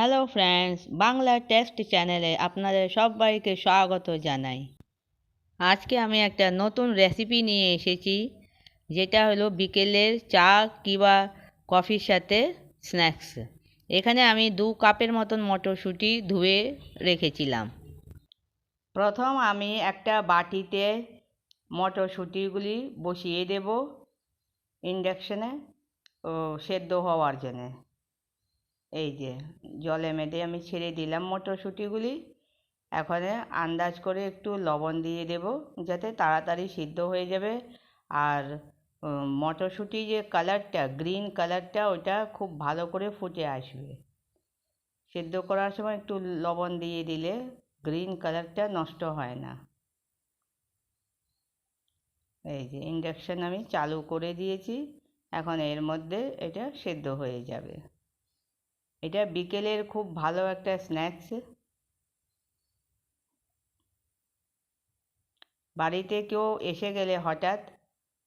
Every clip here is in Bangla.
হ্যালো ফ্রেন্ডস, বাংলা টেস্ট চ্যানেলে আপনাদের সবাইকে স্বাগত জানাই। আজকে আমি একটা নতুন রেসিপি নিয়ে এসেছি, যেটা হলো বিকেলের চা কিংবা কফির সাথে স্ন্যাক্স। এখানে আমি 2 কাপের মতন মটরশুঁটি ধুয়ে রেখেছিলাম। প্রথম আমি একটা বাটিতে মটরশুঁটিগুলি বসিয়ে দেব ইন্ডাকশনে সেদ্ধ হওয়ার জন্যে। এই যে জলে মেটে আমি ছেড়ে দিলাম মটরশুঁটিগুলি। এখন আন্দাজ করে একটু লবণ দিয়ে দেব, যাতে তাড়াতাড়ি সিদ্ধ হয়ে যাবে। আর মটরশুঁটি যে কালারটা, গ্রিন কালারটা, ওটা খুব ভালো করে ফুটে আসবে। সিদ্ধ করার সময় একটু লবণ দিয়ে দিলে গ্রিন কালারটা নষ্ট হয় না। এই যে ইন্ডাকশন আমি চালু করে দিয়েছি, এখন এর মধ্যে এটা সেদ্ধ হয়ে যাবে। এটা বিকেলের খুব ভালো একটা স্ন্যাক্স। বাড়িতে কেউ এসে গেলে হঠাৎ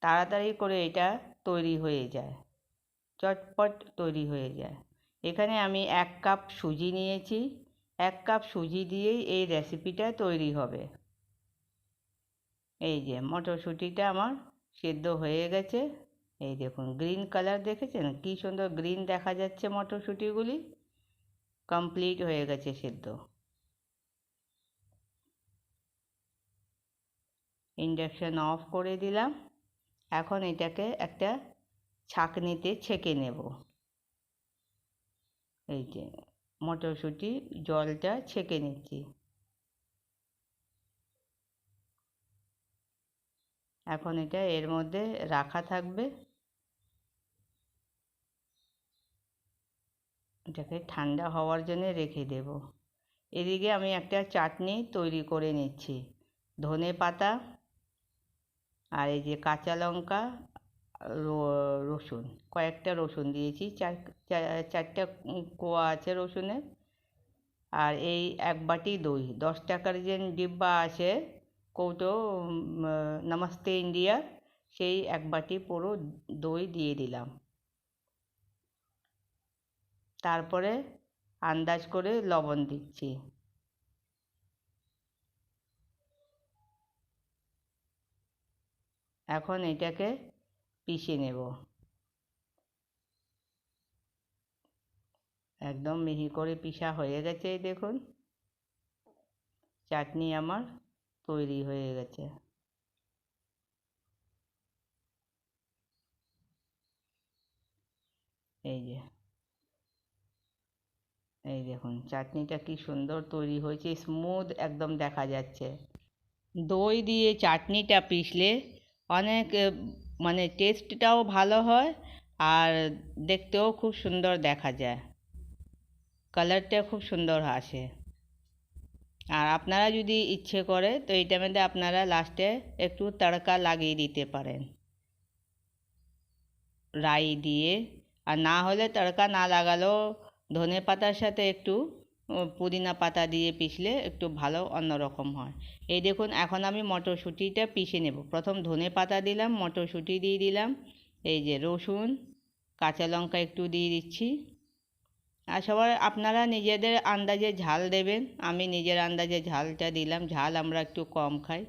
তাড়াতাড়ি করে এটা তৈরি হয়ে যায়, চটপট তৈরি হয়ে যায়। এখানে আমি 1 কাপ সুজি নিয়েছি। 1 কাপ সুজি দিয়েই এই রেসিপিটা তৈরি হবে। এই যে মটরশুঁটিটা আমার সেদ্ধ হয়ে গেছে। এই দেখুন গ্রিন কালার, দেখেছেন কি সুন্দর গ্রিন দেখা যাচ্ছে মটরশুঁটিগুলি। কমপ্লিট হয়ে গেছে সেদ্ধ। ইন্ডাকশন অফ করে দিলাম। এখন এটাকে একটা ছাঁকনিতে ছেঁকে নেব। এই যে মটরশুঁটি জলটা ছেঁকে নিচ্ছি। এখন এটা এর মধ্যে রাখা থাকবে। এটাকে ঠান্ডা হওয়ার জন্য রেখে দেব। এদিকে আমি একটা চাটনি তৈরি করে নিচ্ছি। ধনে পাতা আর এই যে কাঁচা লঙ্কা, রসুন, কয়েকটা রসুন দিয়েছি, চারটা কোয়া আছে রসুনের। আর এই 1 বাটি দই, 10 টাকার যে ডিব্বা আছে কৌটো, নমস্তে ইন্ডিয়া, সেই 1 বাটি পুরো দই দিয়ে দিলাম। তারপরে আন্দাজ করে লবণ দিচ্ছি। এখন এটাকে পিষে নেব। একদম মিহি করে পিষা হয়ে গেছে। এই দেখুন চাটনি আমার তৈরি হয়ে গেছে। এই যে এই দেখুন চাটনিটা কি সুন্দর তৈরি হয়েছে, স্মুথ একদম দেখা যাচ্ছে। দই দিয়ে চাটনিটা পিষলে অনেক মানে টেস্টটাও ভালো হয়, আর দেখতেও খুব সুন্দর দেখা যায়, কালারটা খুব সুন্দর আসে। আর আপনারা যদি ইচ্ছে করে তো এইটার মধ্যে আপনারা লাস্টে একটু তড়কা লাগিয়ে দিতে পারেন রাই দিয়ে। আর না হলে তড়কা না লাগালেও ধনে পাতার সাথে একটু পুদিনা পাতা দিয়ে পিষলে একটু ভালো অন্যরকম হয়। এই দেখুন এখন আমি মটরশুঁটিটা পিষে নেব। প্রথম ধনে পাতা দিলাম, মটরশুঁটি দিয়ে দিলাম, এই যে রসুন, কাঁচা লঙ্কা একটু দিয়ে দিচ্ছি। আর সবার আপনারা নিজেদের আন্দাজে ঝাল দেবেন। আমি নিজের আন্দাজে ঝালটা দিলাম, ঝাল আমরা একটু কম খাই।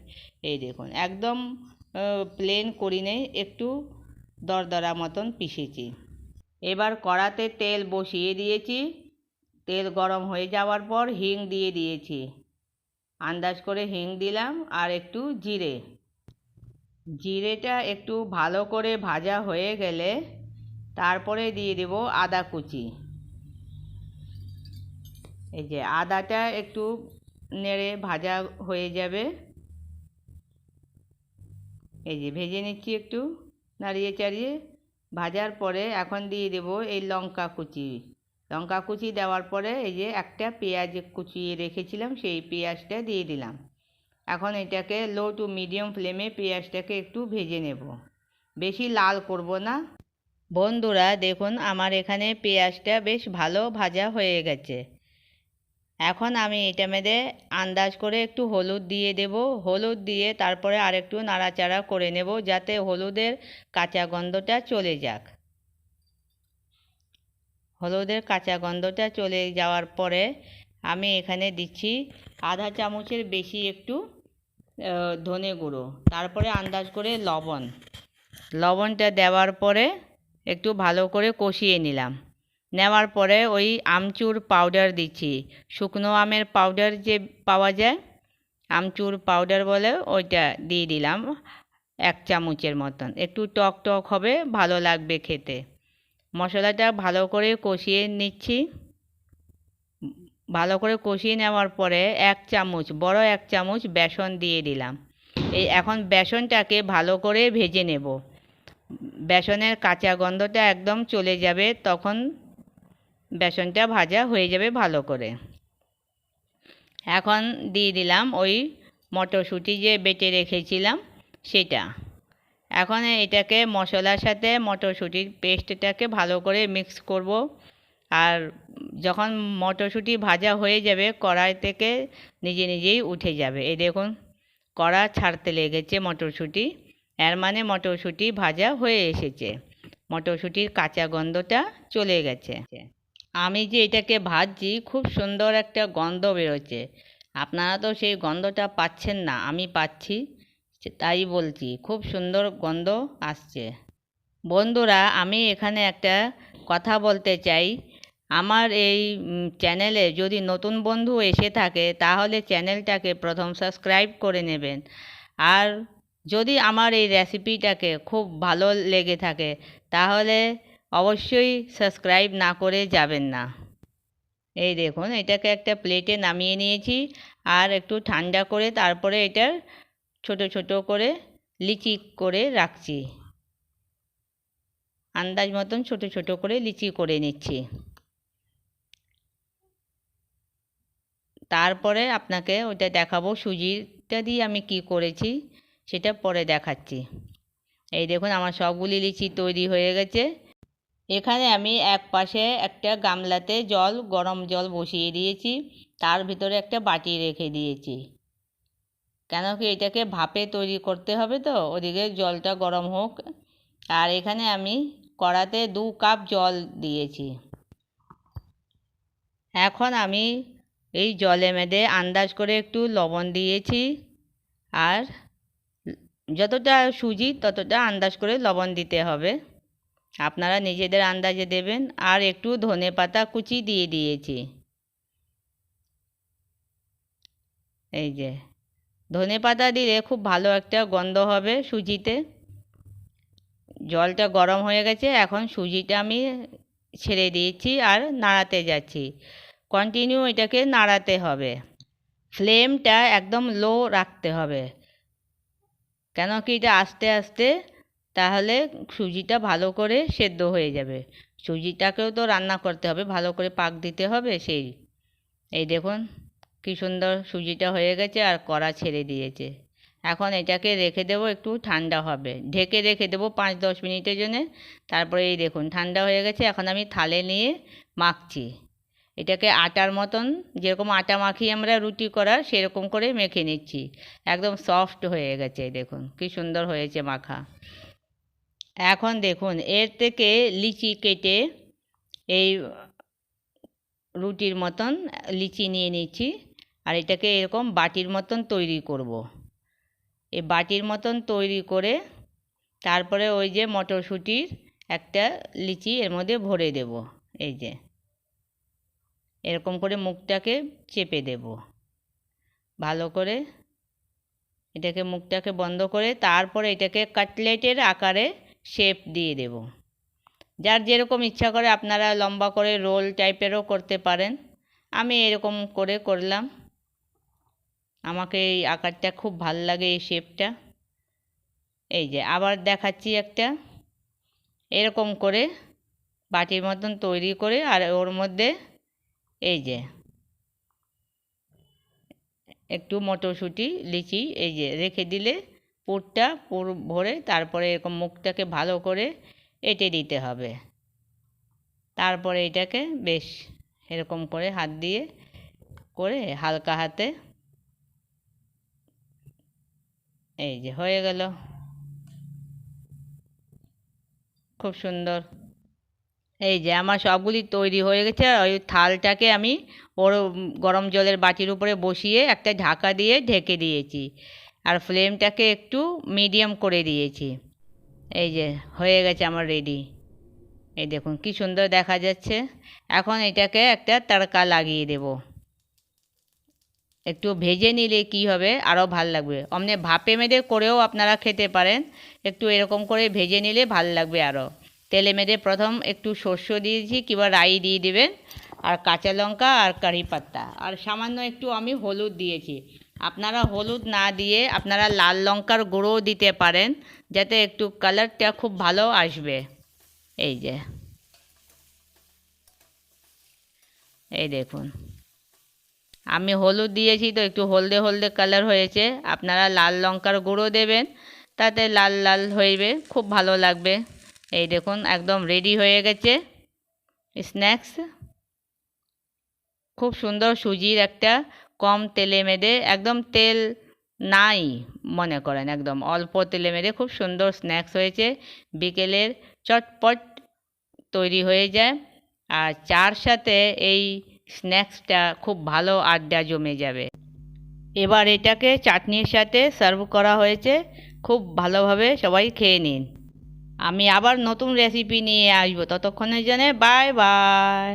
এই দেখুন একদম প্লেন করি নেই, একটু দরদরা মতন পিষেছি। এবার কড়াতে তেল বসিয়ে দিয়েছি। তেল গরম হয়ে যাওয়ার পর হিং দিয়ে দিয়েছি। আন্দাজ করে হিং দিলাম, আর একটু জিরে। জিরেটা একটু ভালো করে ভাজা হয়ে গেলে তারপরে দিয়ে দেব আদা কুচি। এই যে আদাটা একটু নেড়ে ভাজা হয়ে যাবে। এই যে ভেজে নিচ্ছি একটু নাড়িয়ে চাড়িয়ে। ভাজার পরে এখন দিয়ে দেব এই লঙ্কা কুচি। লঙ্কা কুচি দেওয়ার পরে এই যে একটা পেঁয়াজ কুচিয়ে রেখেছিলাম, সেই পেঁয়াজটা দিয়ে দিলাম। এখন এটাকে লো টু মিডিয়াম ফ্লেমে পেঁয়াজটাকে একটু ভেজে নেব, বেশি লাল করব না। বন্ধুরা দেখুন আমার এখানে পেঁয়াজটা বেশ ভালো ভাজা হয়ে গেছে। এখন আমি এটা মধ্যে আন্দাজ করে একটু হলুদ দিয়ে দেব। হলুদ দিয়ে তারপরে আরেকটু নাড়াচাড়া করে নেব, যাতে হলুদের কাঁচা গন্ধটা চলে যাক। হলুদের কাঁচা গন্ধটা চলে যাওয়ার পরে আমি এখানে দিচ্ছি আধা চামচের বেশি একটু ধনে গুঁড়ো, তারপরে আন্দাজ করে লবণটা দেওয়ার পরে একটু ভালো করে কষিয়ে নিলাম। নেওয়ার পরে ওই আমচুর পাউডার দিচ্ছি, শুকনো আমের পাউডার যে পাওয়া যায়, আমচুর পাউডার বলে, ওইটা দিয়ে দিলাম 1 চামচের মতন। একটু টক টক হবে, ভালো লাগবে খেতে। মশলাটা ভালো করে কষিয়ে নিচ্ছি। ভালো করে কষিয়ে নেওয়ার পরে 1 চামচ, বড় 1 চামচ বেসন দিয়ে দিলাম। এখন বেসনটাকে ভালো করে ভেজে নেব। বেসনের কাঁচা গন্ধটা একদম চলে যাবে, তখন বেসনটা ভাজা হয়ে যাবে ভালো করে। এখন দিয়ে দিলাম ওই মটরশুঁটি যে বেটে রেখেছিলাম সেটা। এখন এটাকে মশলার সাথে মটরশুঁটির পেস্টটাকে ভালো করে মিক্স করব। আর যখন মটরশুঁটি ভাজা হয়ে যাবে, কড়াই থেকে নিজে নিজেই উঠে যাবে। এই দেখুন, কড়া ছাড়তে লেগেছে মটরশুঁটি, এর মানে মটরশুঁটি ভাজা হয়ে এসেছে, মটরশুঁটির কাঁচা গন্ধটা চলে গেছে। আমি যে এটাকে ভাজছি, খুব সুন্দর একটা গন্ধ বেরোচ্ছে। আপনারা তো সেই গন্ধটা পাচ্ছেন না, আমি পাচ্ছি, তাই বলছি, খুব সুন্দর গন্ধ আসছে। বন্ধুরা, আমি এখানে একটা কথা বলতে চাই। আমার এই চ্যানেলে যদি নতুন বন্ধু এসে থাকে, তাহলে চ্যানেলটাকে প্রথম সাবস্ক্রাইব করে নেবেন। আর যদি আমার এই রেসিপিটাকে খুব ভালো লেগে থাকে, তাহলে অবশ্যই সাবস্ক্রাইব না করে যাবেন না। এই দেখুন, এটাকে একটা প্লেটে নামিয়ে নিয়েছি, আর একটু ঠান্ডা করে তারপরে এটার ছোট ছোট করে লিচি করে রাখছি। আন্দাজ মতন ছোট ছোট করে লিচি করে নিচ্ছি। তারপরে আপনাকে ওটা দেখাবো, সুজিটা দিয়ে আমি কি করেছি সেটা পরে দেখাচ্ছি। এই দেখুন, আমার সবগুলি লিচি তৈরি হয়ে গেছে। এখানে আমি এক পাশে একটা গামলাতে গরম জল বসিয়ে দিয়েছি, তার ভিতরে একটা বাটি রেখে দিয়েছি। কেন কি, এটাকে ভাপে তৈরি করতে হবে, তো ওদিকে জলটা গরম হোক। আর এখানে আমি কড়াতে 2 কাপ জল দিয়েছি। এখন আমি এই জলের মধ্যে আন্দাজ করে একটু লবণ দিয়েছি, আর যতটা সুজি ততটা আন্দাজ করে লবণ দিতে হবে, আপনারা নিজেদের আন্দাজে দেবেন। আর একটু ধনেপাতা কুচি দিয়ে দিয়েছি। এই যে ধনেপাতা দিলে খুব ভালো একটা গন্ধ হবে সুজিতে। জলটা গরম হয়ে গেছে, এখন সুজিটা আমি ছেড়ে দিয়েছি আর নাড়াতে যাচ্ছি। কন্টিনিউ এটাকে নাড়াতে হবে, ফ্লেমটা একদম লো রাখতে হবে। কেন কি, এটা আস্তে আস্তে তাহলে সুজিটা ভালো করে সেদ্ধ হয়ে যাবে। সুজিটাকেও তো রান্না করতে হবে, ভালো করে পাক দিতে হবে। এই দেখুন কি সুন্দর সুজিটা হয়ে গেছে আর কড়া ছেড়ে দিয়েছে। এখন এটাকে রেখে দেবো, একটু ঠান্ডা হবে, ঢেকে রেখে দেবো 5-10 মিনিটের জন্যে। তারপরে এই দেখুন ঠান্ডা হয়ে গেছে। এখন আমি থালে নিয়ে মাখছি। এটাকে আটার মতন, যেরকম আটা মাখি আমরা রুটি করার, সেরকম করে মেখে নিচ্ছি। একদম সফট হয়ে গেছে, দেখুন কি সুন্দর হয়েছে মাখা। এখন দেখুন, এর থেকে লিচি কেটে এই রুটির মতন লিচি নিয়ে নিচ্ছি, আর এটাকে এরকম বাটির মতন তৈরি করব। এই বাটির মতন তৈরি করে তারপরে ওই যে মটরশুঁটির একটা লিচি এর মধ্যে ভরে দেব। এই যে এরকম করে মুখটাকে চেপে দেব ভালো করে, এটাকে মুখটাকে বন্ধ করে, তারপরে এটাকে কাটলেটের আকারে শেপ দিয়ে দেব। যার যেরকম ইচ্ছা করে, আপনারা লম্বা করে রোল টাইপেরও করতে পারেন। আমি এরকম করে করলাম, আমাকে এই আকারটা খুব ভাল লাগে, এই শেপটা। এই যে আবার দেখাচ্ছি একটা, এরকম করে বাটির মতন তৈরি করে, আর ওর মধ্যে এই যে একটু মটরশুঁটি লিচি এই যে রেখে দিলে পুরটা ভরে, তারপরে এরকম মুখটাকে ভালো করে এঁটে দিতে হবে। তারপরে এটাকে বেশ এরকম করে হাত দিয়ে করে হালকা হাতে এই যে হয়ে গেল, খুব সুন্দর। এই যে আমার সবগুলি তৈরি হয়ে গেছে। ওই থালটাকে আমি ওর গরম জলের বাটির উপরে বসিয়ে একটা ঢাকা দিয়ে ঢেকে দিয়েছি, আর ফ্লেমটাকে একটু মিডিয়াম করে দিয়েছি। এই যে হয়ে গেছে আমার রেডি। এই দেখুন কি সুন্দর দেখা যাচ্ছে। এখন এটাকে একটা তড়কা লাগিয়ে দেব। একটু ভেজে নিলে কি হবে, আরও ভাল লাগবে। অমনি ভাপে মেরে করেও আপনারা খেতে পারেন, একটু এরকম করে ভেজে নিলে ভাল লাগবে আরও। তেলে মেরে প্রথম একটু সর্ষে দিয়েছি কিংবা রাই দিয়ে দেবেন, আর কাঁচা লঙ্কা আর কারি পাতা, আর সামান্য একটু আমি হলুদ দিয়েছি। আপনারা হলুদ না দিয়ে আপনারা লাল লঙ্কার গুঁড়োও দিতে পারেন, যাতে একটু কালারটা খুব ভালো আসবে। এই যে এই দেখুন আমি হলুদ দিয়েছি তো একটু হলদে হলদে কালার হয়েছে। আপনারা লাল লঙ্কার গুঁড়ো দেবেন, তাতে লাল লাল হইবে, খুব ভালো লাগবে। এই দেখুন একদম রেডি হয়ে গেছে স্ন্যাক্স। খুব সুন্দর সুজির একটা, কম তেলে মেদে, একদম তেল নাই মনে করেন, একদম অল্প তেলে মেদে খুব সুন্দর স্ন্যাক্স হয়েছে। বিকেলের চটপট তৈরি হয়ে যায়, আর চার সাথে এই স্ন্যাক্সটা খুব ভালো আড্ডা জমে যাবে। এবার এটাকে চাটনির সাথে সার্ভ করা হয়েছে, খুব ভালোভাবে সবাই খেয়ে নিন। আমি আবার নতুন রেসিপি নিয়ে আসবো, ততক্ষণের জন্য বাই বাই।